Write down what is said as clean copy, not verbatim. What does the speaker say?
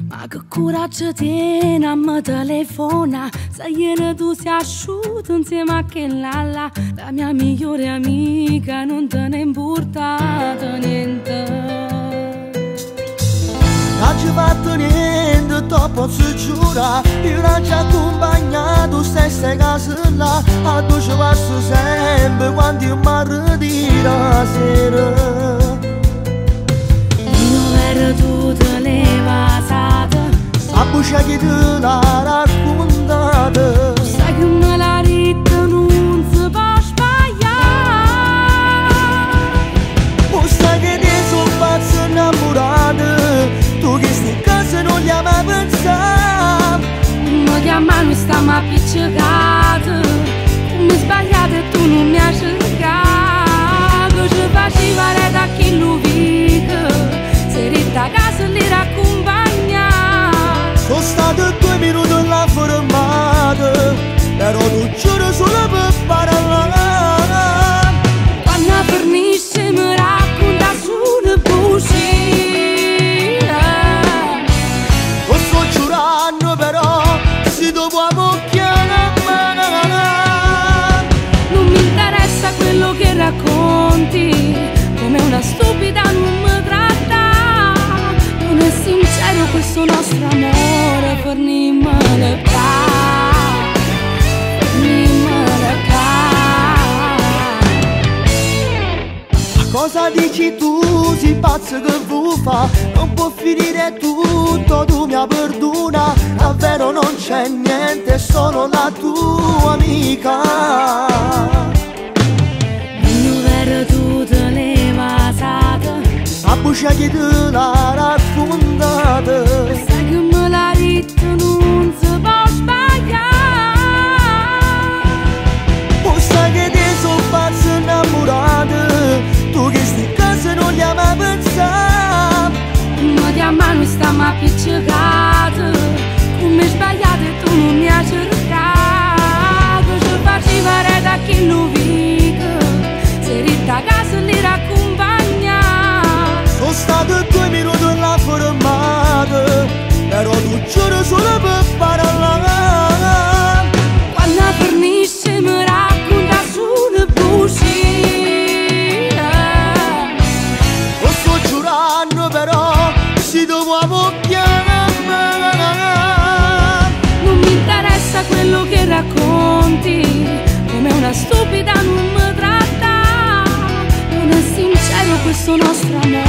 Ma che coraggio tieni a me telefona, se ieri tu sei asciutto insieme a quella là, la mia migliore amica, non te ne è importato niente. Non ci fatto niente, te posso giurare, io non ci ho accompagnato, stessa casa là, a tu ci passo sempre quando io mi ritiro la sera. Io ero tutta levasata, a buccia che te l'ha raccontata, sai che me l'ha detto non si può sbagliare. o sai che te sono pazzo innamorato, tu che stai in casa non gli hai mai pensato. Ma che a mano stiamo appiccicati, mi sbagliate e tu non mi hai cercato. Ci faceva da chi lo vive, se ritta a casa li raccompagna. Sono stato 2 minuti là fermato, però tu giuro solo per parlare. Quando finisce mi racconta su una bugia. Lo sto giurando però, se dopo Non mi interessa quello che racconti, come una stupida non mi tratta. Non è sincero questo nostro amore, per niente cosa dici tu, sei pazzo che vuoi fa? Non può finire tutto, tu mi perdona. Davvero non c'è niente, sono la tua amica. Io ero tutta levasata, a buccia che te l'ha raccontata, sai che me l'ha detto non si può sbagliare. o sai che te sono pazzo innamorato, tu che stai in casa non gli hai mai pensato. Ma che a mano stiamo appiccicati, come sbagliate e tu non mi hai cercato. Ci faceva da chi lo vive, se ritta a casa li raccompagna. Sono stato 2 minuti là fermato, però tu giuro solo per parlare. Quando finisce mi racconta su una bugia. Lo sto giurando però, se dopo Non mi interessa quello che racconti, come una stupida non mi tratta. Non è sincero questo nostro amore.